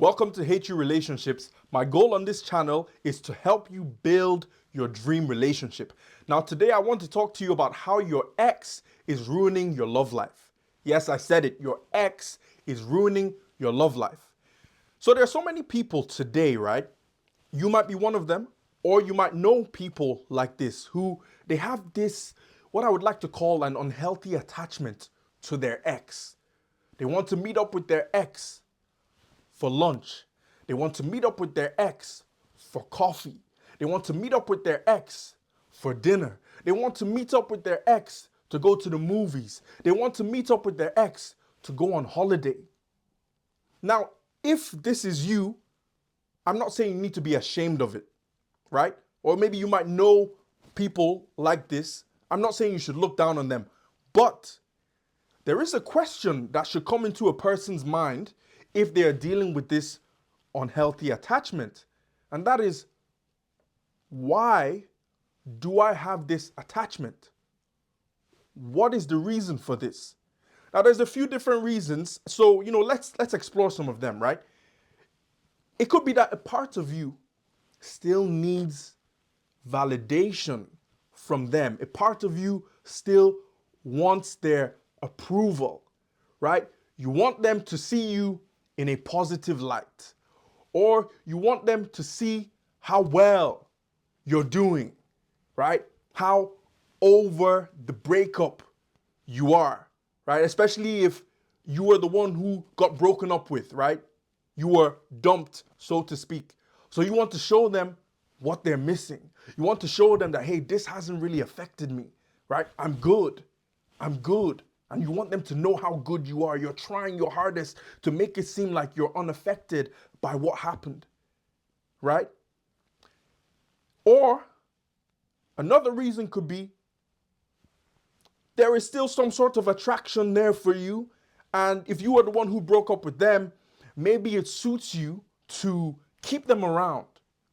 Welcome to Hate You Relationships. My goal on this channel is to help you build your dream relationship. Now, today I want to talk to you about how your ex is ruining your love life. Yes, I said it. Your ex is ruining your love life. So there are so many people today, right? You might be one of them, or you might know people like this who they have this, what I would like to call an unhealthy attachment to their ex. They want to meet up with their ex for lunch. They want to meet up with their ex for coffee. They want to meet up with their ex for dinner. They want to meet up with their ex to go to the movies. They want to meet up with their ex to go on holiday. Now, if this is you, I'm not saying you need to be ashamed of it, right? Or maybe you might know people like this. I'm not saying you should look down on them, but there is a question that should come into a person's mind if they are dealing with this unhealthy attachment. And that is, why do I have this attachment? What is the reason for this? Now, there's a few different reasons. So, let's explore some of them, right? It could be that a part of you still needs validation from them. A part of you still wants their approval, right? You want them to see you in a positive light, or you want them to see how well you're doing, right? How over the breakup you are, right? Especially if you were the one who got broken up with, right? You were dumped, so to speak. So you want to show them what they're missing. You want to show them that, hey, this hasn't really affected me, right? I'm good. I'm good. And you want them to know how good you are. You're trying your hardest to make it seem like you're unaffected by what happened, right? Or another reason could be there is still some sort of attraction there for you. And if you were the one who broke up with them, maybe it suits you to keep them around.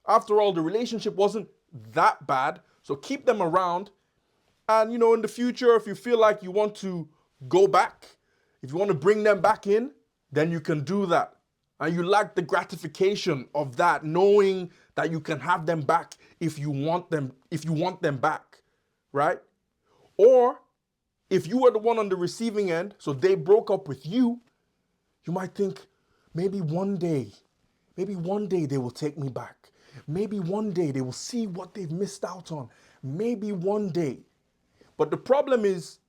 After all, the relationship wasn't that bad, so keep them around. And, in the future, if you feel like you want to go back, if you want to bring them back in, then you can do that. And you like the gratification of that, knowing that you can have them back if you want them back, right? Or if you were the one on the receiving end, so they broke up with you, you might think, maybe one day they will take me back. Maybe one day they will see what they've missed out on. Maybe one day. But the problem is,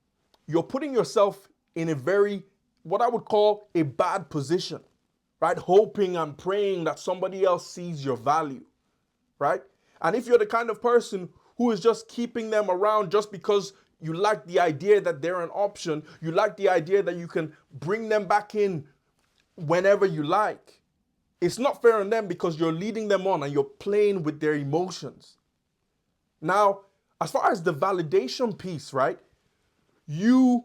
you're putting yourself in a very, what I would call a bad position, right? Hoping and praying that somebody else sees your value, right? And if you're the kind of person who is just keeping them around just because you like the idea that they're an option, you like the idea that you can bring them back in whenever you like, it's not fair on them because you're leading them on and you're playing with their emotions. Now, as far as the validation piece, right? You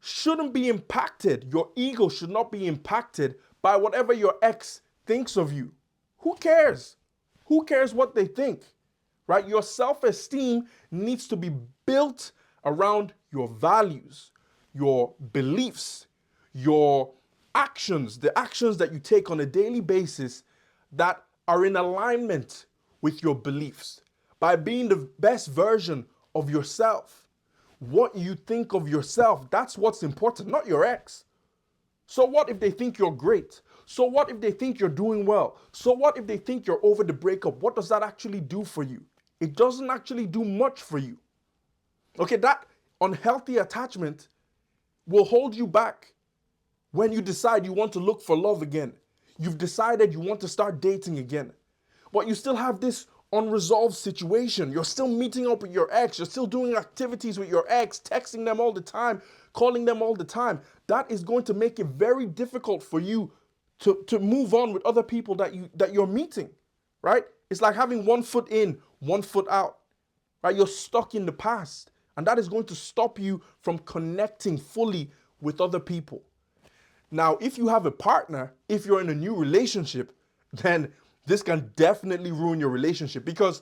shouldn't be impacted. Your ego should not be impacted by whatever your ex thinks of you. Who cares? Who cares what they think, right? Your self-esteem needs to be built around your values, your beliefs, your actions, the actions that you take on a daily basis that are in alignment with your beliefs. By being the best version of yourself. What you think of yourself, that's what's important, not your ex. So what if they think you're great? So what if they think you're doing well? So what if they think you're over the breakup? What does that actually do for you? It doesn't actually do much for you. Okay, that unhealthy attachment will hold you back when you decide you want to look for love again. You've decided you want to start dating again. But you still have this unresolved situation. You're still meeting up with your ex. You're still doing activities with your ex, texting them all the time, calling them all the time. That is going to make it very difficult for you to move on with other people that you're meeting, right? It's like having one foot in, one foot out, right? You're stuck in the past, and that is going to stop you from connecting fully with other people. Now, if you have a partner, if you're in a new relationship, then this can definitely ruin your relationship, because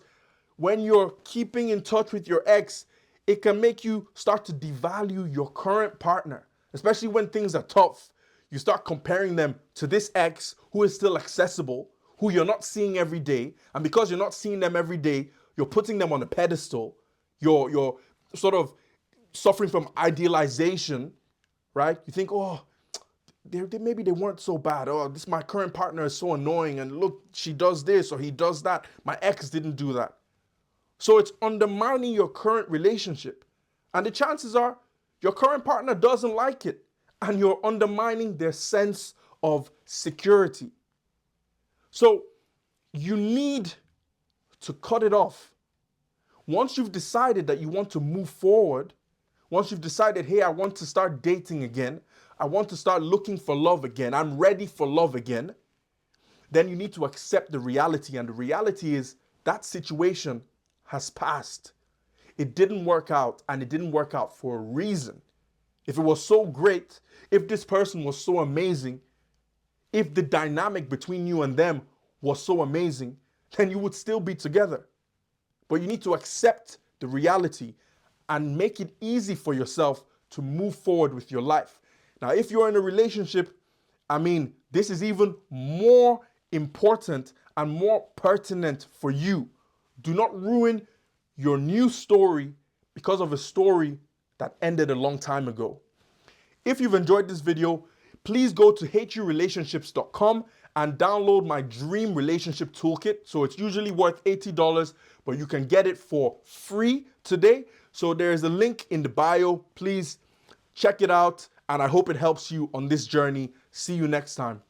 when you're keeping in touch with your ex, it can make you start to devalue your current partner, especially when things are tough. You start comparing them to this ex who is still accessible, who you're not seeing every day. And because you're not seeing them every day, you're putting them on a pedestal. You're sort of suffering from idealization, right? You think, oh, maybe they weren't so bad. Oh, this my current partner is so annoying, and look, she does this or he does that. My ex didn't do that. So it's undermining your current relationship. And the chances are your current partner doesn't like it, and you're undermining their sense of security. So you need to cut it off. Once you've decided that you want to move forward, once you've decided, hey, I want to start dating again, I want to start looking for love again, I'm ready for love again, then you need to accept the reality. And the reality is that situation has passed. It didn't work out, and it didn't work out for a reason. If it was so great, if this person was so amazing, if the dynamic between you and them was so amazing, then you would still be together. But you need to accept the reality and make it easy for yourself to move forward with your life. Now, if you're in a relationship, this is even more important and more pertinent for you. Do not ruin your new story because of a story that ended a long time ago. If you've enjoyed this video, please go to hateyourelationships.com and download my Dream Relationship Toolkit. So it's usually worth $80, but you can get it for free today. So there's a link in the bio. Please check it out, and I hope it helps you on this journey. See you next time.